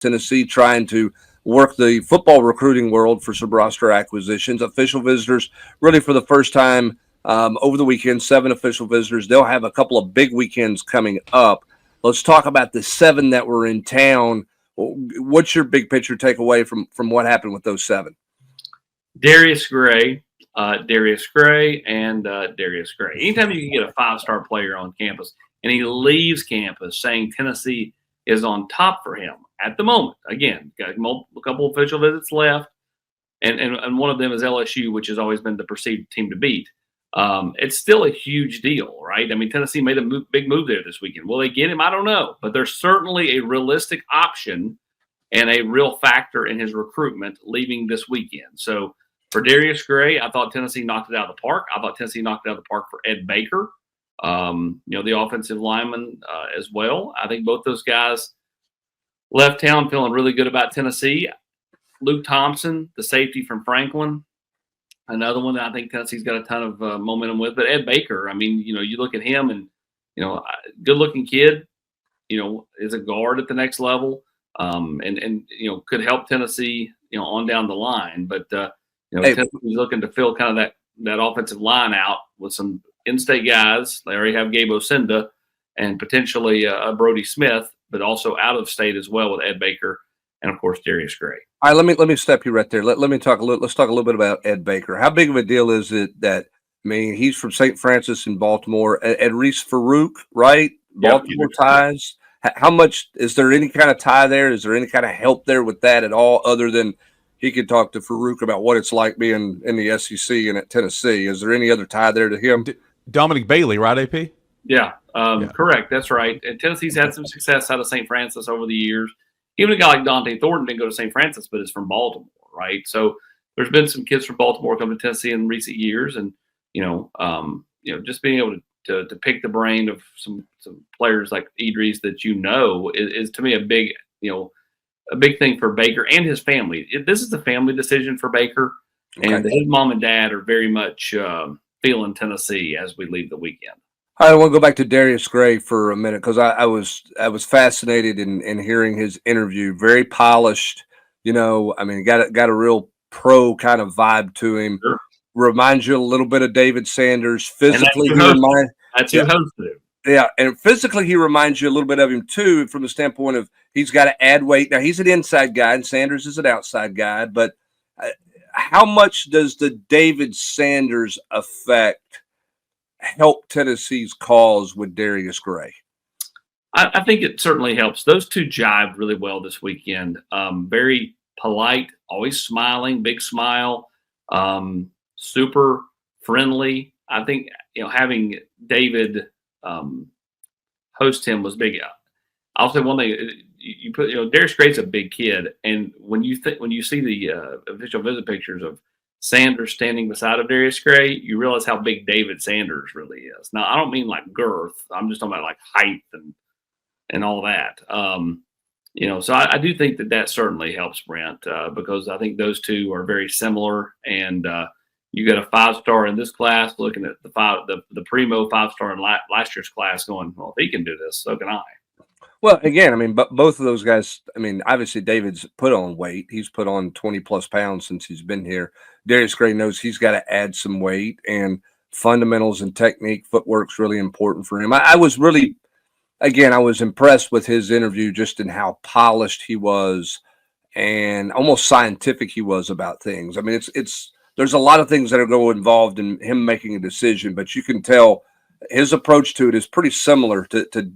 Tennessee trying to work the football recruiting world for some roster acquisitions. Official visitors, really for the first time over the weekend, 7 official visitors. They'll have a couple of big weekends coming up. Let's talk about the 7 that were in town. What's your big picture takeaway from what happened with those 7? Darius Gray, and Darius Gray. Anytime you can get a 5-star player on campus and he leaves campus saying Tennessee is on top for him at the moment. Again, got a couple official visits left, and one of them is LSU, which has always been the perceived team to beat. It's still a huge deal, right? I mean, Tennessee made a big move there this weekend. Will they get him? I don't know, but there's certainly a realistic option and a real factor in his recruitment leaving this weekend. So for Darius Gray, I thought Tennessee knocked it out of the park. I thought Tennessee knocked it out of the park for Ed Baker, the offensive lineman as well. I think both those guys left town feeling really good about Tennessee. Luke Thompson, the safety from Franklin, another one that I think Tennessee's got a ton of momentum with. But Ed Baker, I mean, you look at him and, good-looking kid, is a guard at the next level, and could help Tennessee, on down the line. But, Tennessee's looking to fill kind of that offensive line out with some in-state guys. They already have Gabe Osinda and potentially Brody Smith, but also out of state as well with Ed Baker and, of course, Darius Gray. All right, let me step you right there. Let me talk a little. Let's talk a little bit about Ed Baker. How big of a deal is it that, I mean, he's from St. Francis in Baltimore. Edris Farouk, right? Baltimore ties. How much is there any kind of tie there? Is there any kind of help there with that at all, other than he could talk to Farouk about what it's like being in the SEC and at Tennessee? Is there any other tie there to him? Dominic Bailey, right, AP? Yeah, correct. That's right. And Tennessee's had some success out of St. Francis over the years. Even a guy like Dante Thornton didn't go to St. Francis, but is from Baltimore, right? So there's been some kids from Baltimore come to Tennessee in recent years, and just being able to pick the brain of some players like Idris that is to me a big thing for Baker and his family. This is a family decision for Baker, and his mom and dad are very much feeling Tennessee as we leave the weekend. I want to go back to Darius Gray for a minute because I was fascinated in hearing his interview. Very polished, I mean, got a real pro kind of vibe to him. Sure. Reminds you a little bit of David Sanders. Physically, that's who hosted him. Yeah, and physically he reminds you a little bit of him too, from the standpoint of he's got to add weight. Now he's an inside guy, and Sanders is an outside guy. But how much does the David Sanders effect help Tennessee's cause with Darius Gray? I think it certainly helps. Those two jived really well this weekend. Very polite, always smiling, big smile, super friendly. I think having David host him was big. I'll say one thing: you put Darius Gray's a big kid, and when you see the official visit pictures of Sanders standing beside of Darius Gray, you realize how big David Sanders really is. Now, I don't mean like girth. I'm just talking about like height and all that. So I do think that certainly helps, Brent, because I think those two are very similar. And you got a 5-star in this class looking at the primo 5-star in last year's class going, well, if he can do this, so can I. Well, again, I mean, but both of those guys, I mean, obviously David's put on weight. He's put on 20-plus pounds since he's been here. Darius Gray knows he's got to add some weight, and fundamentals and technique, footwork's really important for him. I was really, again, I was impressed with his interview just in how polished he was and almost scientific he was about things. I mean, there's a lot of things that are going to involved in him making a decision, but you can tell his approach to it is pretty similar to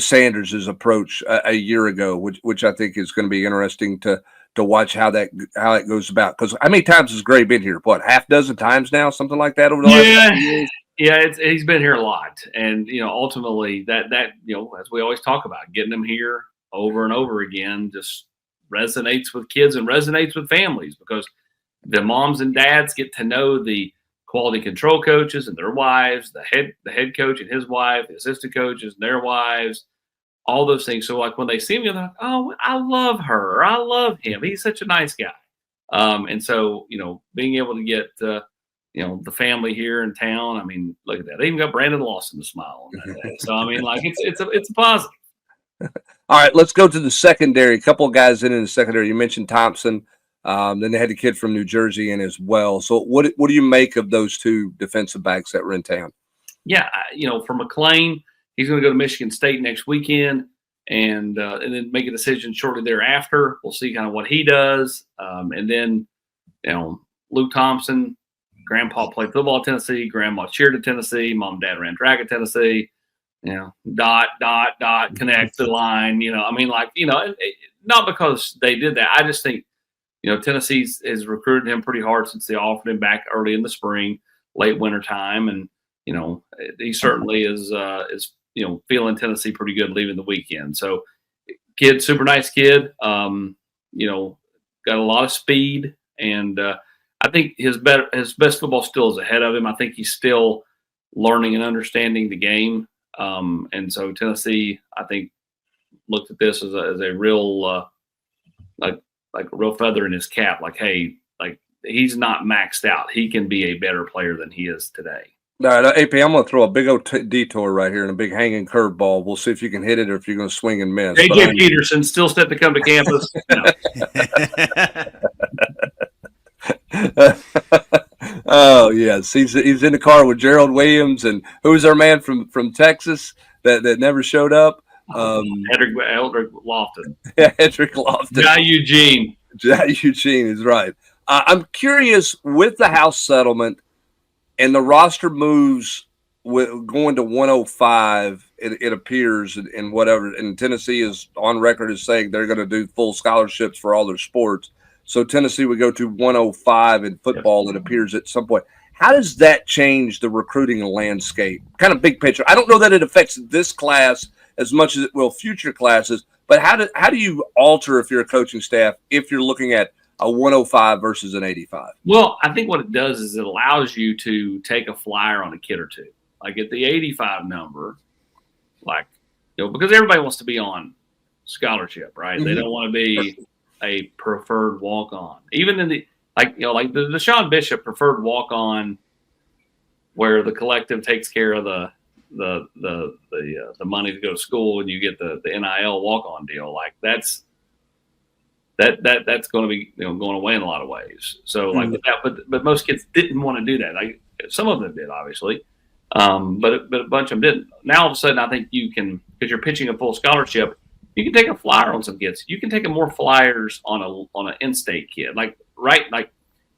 Sanders' approach a year ago, which I think is going to be interesting to watch how it goes about. Because how many times has Gray been here? What, half dozen times now, something like that over the last couple years? Yeah, he's been here a lot, and ultimately that as we always talk about, getting him here over and over again just resonates with kids and resonates with families, because the moms and dads get to know the quality control coaches and their wives, the head coach and his wife, the assistant coaches and their wives, all those things. So like when they see me, they're like, oh, I love her. I love him. He's such a nice guy. And so, being able to get, the family here in town, I mean, look at that. They even got Brandon Lawson to smile on that day. So, I mean, like it's a positive. All right, let's go to the secondary. A couple of guys in the secondary. You mentioned Thompson. Then they had a kid from New Jersey in as well. So what do you make of those two defensive backs that were in town? Yeah, for McClain, he's going to go to Michigan State next weekend and then make a decision shortly thereafter. We'll see kind of what he does. And then, Luke Thompson, grandpa played football at Tennessee, grandma cheered at Tennessee, mom and dad ran track at Tennessee. Dot, connect the line. Not because they did that. I just think, Tennessee has recruited him pretty hard since they offered him back early in the spring, late winter time. And, he certainly is feeling Tennessee pretty good leaving the weekend. So kid, super nice kid, got a lot of speed. And I think his best football still is ahead of him. I think he's still learning and understanding the game. And so Tennessee, I think, looked at this as a real like a real feather in his cap. Like, hey, like he's not maxed out. He can be a better player than he is today. All right, AP, I'm going to throw a big old detour right here and a big hanging curveball. We'll see if you can hit it or if you're going to swing and miss. AJ Peterson still set to come to campus. Oh yes, he's in the car with Gerald Williams and who was our man from Texas that never showed up. Eldrick Lofton. Yeah, Eldrick Lofton. Jai Eugene is right. I'm curious with the House settlement and the roster moves going to 105. It appears and whatever. And Tennessee is on record as saying they're going to do full scholarships for all their sports. So Tennessee would go to 105 in football, it appears, at some point. How does that change the recruiting landscape? Kind of big picture. I don't know that it affects this class as much as it will future classes, but how do you alter if you're a coaching staff if you're looking at a 105 versus an 85? Well, I think what it does is it allows you to take a flyer on a kid or two. Like at the 85 number, because everybody wants to be on scholarship, right? Mm-hmm. They don't want to be a preferred walk-on. Even in the the Deshaun Bishop preferred walk-on, where the collective takes care of the money to go to school and you get the NIL walk-on deal. Like that's going to be going away in a lot of ways. So with that, but most kids didn't want to do that. Like some of them did, obviously, but a bunch of them didn't. Now all of a sudden, I think you can, because you're pitching a full scholarship, you can take a flyer on some kids. You can take more flyers on an in-state kid. Like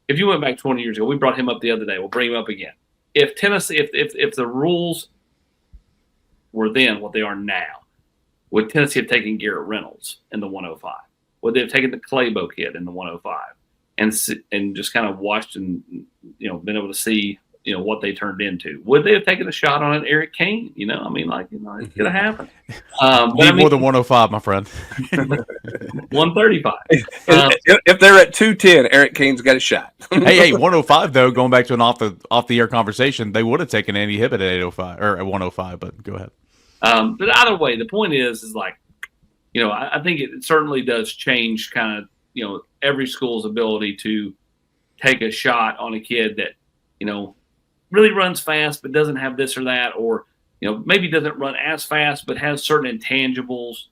if you went back 20 years ago, we brought him up the other day. We'll bring him up again. If Tennessee, if the rules were then what they are now, would Tennessee have taken Garrett Reynolds in the 105? Would they have taken the Claybo kid in the 105 and just kind of watched and been able to see what they turned into? Would they have taken a shot on it, Eric Kane? It could have happened. More than 105, my friend. 135. If they're at 210, Eric Kane's got a shot. hey, 105 though. Going back to an off the air conversation, they would have taken Andy Hibbett at 805 or at 105. But go ahead. But either way, the point is I think it certainly does change kind of every school's ability to take a shot on a kid that really runs fast but doesn't have this or that, or maybe doesn't run as fast but has certain intangibles.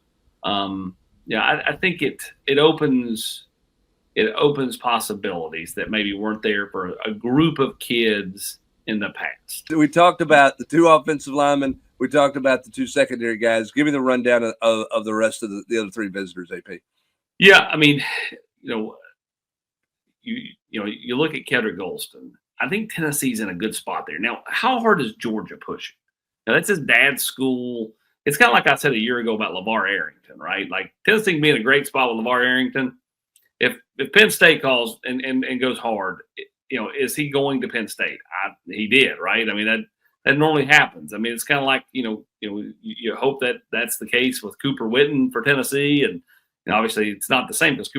I think it opens possibilities that maybe weren't there for a group of kids in the past. We talked about the two offensive linemen. We talked about the two secondary guys. Give me the rundown of the rest of the other three visitors, AP. Yeah, I mean, you look at Kedrick Golston. I think Tennessee's in a good spot there. Now, how hard is Georgia pushing? Now, that's his dad's school. It's kind of like I said a year ago about LeVar Arrington, right? Like Tennessee can be in a great spot with LeVar Arrington. If Penn State calls and goes hard, is he going to Penn State? He did, right? I mean, that normally happens. I mean, it's kind of like, you hope that that's the case with Cooper Witten for Tennessee. And obviously it's not the same because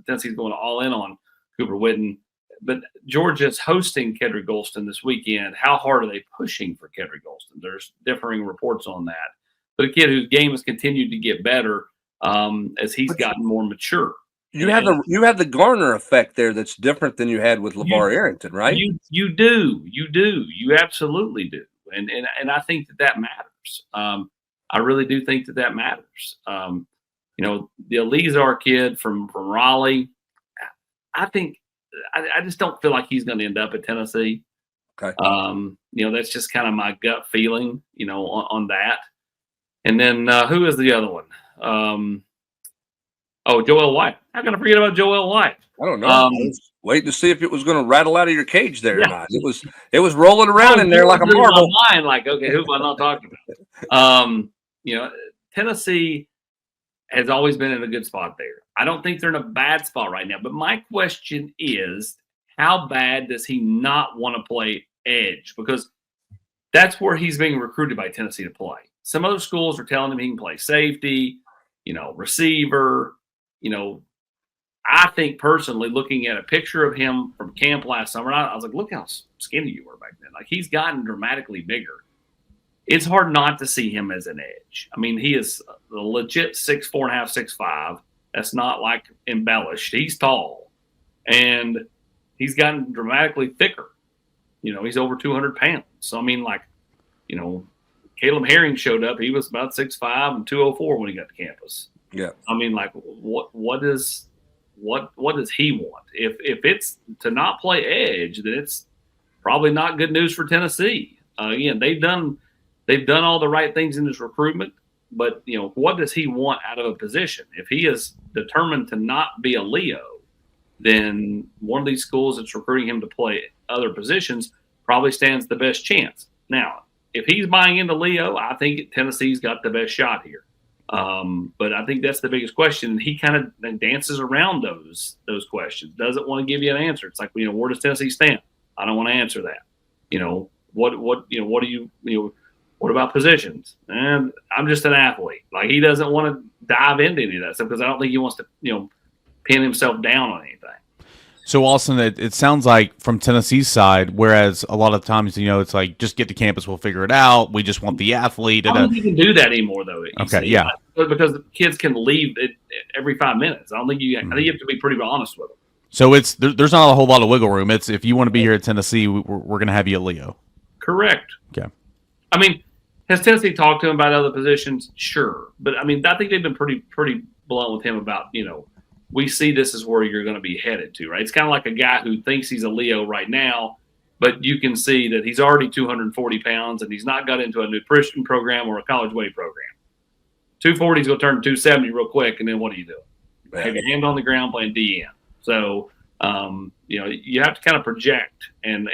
Tennessee's going all in on Cooper Witten. But Georgia's hosting Kedrick Golston this weekend. How hard are they pushing for Kedrick Golston? There's differing reports on that. But a kid whose game has continued to get better as he's gotten more mature. You have the Garner effect there that's different than you had with LeVar Arrington, right? You do. You absolutely do. And I think that matters. I really do think that matters. The Elizar kid from Raleigh, I think I just don't feel like he's going to end up at Tennessee. Okay. That's just kind of my gut feeling, on that. And then who is the other one? Joel White. How can I forget about Joel White? I don't know. I was waiting to see if it was going to rattle out of your cage there or Yeah. not. It was rolling around in there like a marble. My mind, like, okay, who am I not talking about? Tennessee has always been in a good spot there. I don't think they're in a bad spot right now. But my question is, how bad does he not want to play edge? Because that's where he's being recruited by Tennessee to play. Some other schools are telling him he can play safety, receiver. I think personally, looking at a picture of him from camp last summer, I was like, look how skinny you were back then. Like, he's gotten dramatically bigger. It's hard not to see him as an edge. I mean, he is a legit 6'4.5", 6'5". That's not like embellished. He's tall, and he's gotten dramatically thicker. He's over 200 pounds. So I mean, Caleb Herring showed up. He was about 6'5" and 204 when he got to campus. Yeah. I mean, what does he want? If it's to not play edge, then it's probably not good news for Tennessee. Again, they've done all the right things in this recruitment, but what does he want out of a position? If he is determined to not be a Leo, then one of these schools that's recruiting him to play other positions probably stands the best chance. Now, if he's buying into Leo, I think Tennessee's got the best shot here. But I think that's the biggest question. And he kind of dances around those questions. Doesn't want to give you an answer. It's like, where does Tennessee stand? I don't want to answer that. What about positions? And I'm just an athlete. Like, he doesn't want to dive into any of that stuff because I don't think he wants to, pin himself down on anything. So, Austin, it sounds like from Tennessee's side, whereas a lot of times, it's like, just get to campus, we'll figure it out. We just want the athlete. I don't think you can do that anymore, though. Okay, yeah. Because the kids can leave it every 5 minutes. I think you have to be pretty honest with them. So there's not a whole lot of wiggle room. It's, if you want to be here at Tennessee, we're going to have you at Leo. Correct. Okay. I mean, has Tennessee talked to him about other positions? Sure. But, I mean, I think they've been pretty blunt with him about, we see this is where you're going to be headed to, right? It's kind of like a guy who thinks he's a Leo right now, but you can see that he's already 240 pounds and he's not got into a nutrition program or a college weight program. 240 is going to turn to 270 real quick, and then what do you do? Have your hand on the ground playing DN. So, you have to kind of project. And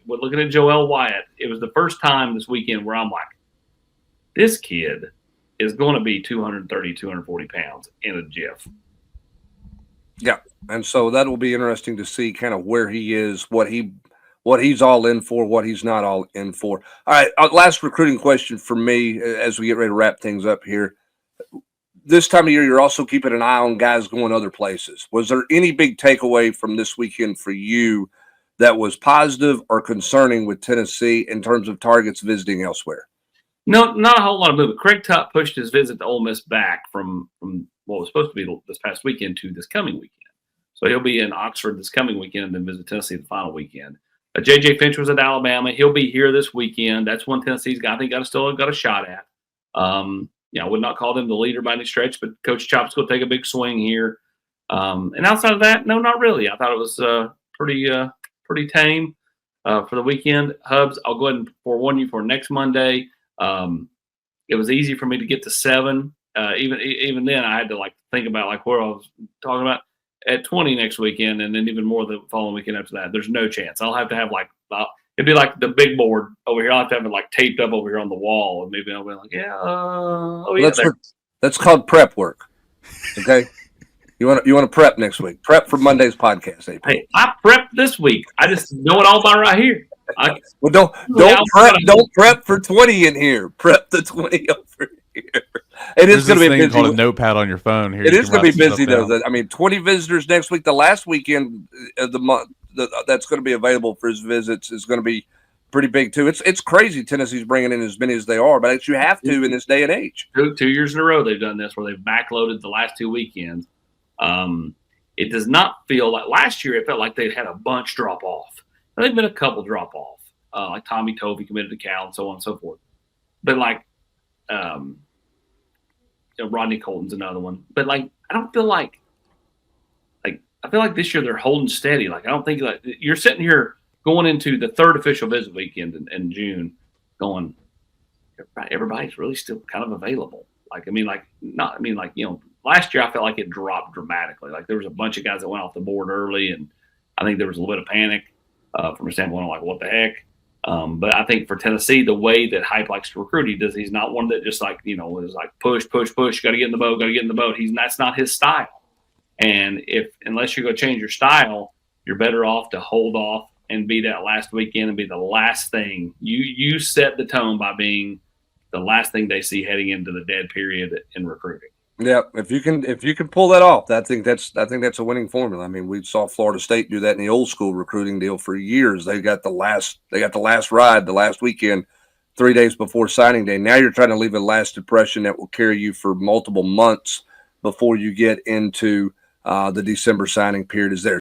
we're looking at Joel Wyatt. It was the first time this weekend where I'm like, this kid is going to be 230, 240 pounds in a jiff. Yeah, and so that will be interesting to see kind of where he is, what he's all in for, what he's not all in for. All right, last recruiting question for me as we get ready to wrap things up here. This time of year, you're also keeping an eye on guys going other places. Was there any big takeaway from this weekend for you that was positive or concerning with Tennessee in terms of targets visiting elsewhere? No, not a whole lot of movement. Craig Tutt pushed his visit to Ole Miss back from what was supposed to be this past weekend to this coming weekend. So he'll be in Oxford this coming weekend and then visit Tennessee the final weekend. J.J. Finch was at Alabama. He'll be here this weekend. That's one Tennessee's got, I think, still got a shot at. I would not call them the leader by any stretch, but Coach Chop's going to take a big swing here. And outside of that, no, not really. I thought it was pretty tame for the weekend. Hubs, I'll go ahead and forewarn you for next Monday. It was easy for me to get to 7. Even then, I had to think about where I was talking about at 20 next weekend, and then even more the following weekend after that. There's no chance. I'll have to have it'd be like the big board over here. I'll have to have it taped up over here on the wall, and maybe I'll be like, that's called prep work. Okay. You want to prep next week. Prep for Monday's podcast. AP. Hey, I prepped this week. I just know it all by right here. Well, don't prep for 20 in here. Prep the 20 over here. It is going to be busy. Called a notepad on your phone here. It is going to be busy though. I mean, 20 visitors next week. The last weekend of the month that's going to be available for his visits is going to be pretty big too. It's crazy. Tennessee's bringing in as many as they are, but you have to in this day and age. 2 years in a row they've done this where they've backloaded the last 2 weekends. It does not feel like last year. It felt like they had a bunch drop off. Now, they've been a couple drop off, like Tommy Tovey committed to Cal and so on and so forth. But Rodney Colton's another one. But like, I don't feel like I feel like this year they're holding steady. Like, I don't think like you're sitting here going into the third official visit weekend in June, going, everybody's really still kind of available. Like, last year I felt like it dropped dramatically. Like there was a bunch of guys that went off the board early, and I think there was a little bit of panic from a standpoint of like, what the heck. But I think for Tennessee, the way that Hype likes to recruit, he's not one that just like, is like push, got to get in the boat, that's not his style. And unless you're going to change your style, you're better off to hold off and be that last weekend and be the last thing. You set the tone by being the last thing they see heading into the dead period in recruiting. Yeah, if you can pull that off, I think that's a winning formula. I mean, we saw Florida State do that in the old school recruiting deal for years. They got the last ride, the last weekend, 3 days before signing day. Now you're trying to leave a last impression that will carry you for multiple months before you get into the December signing period. Is there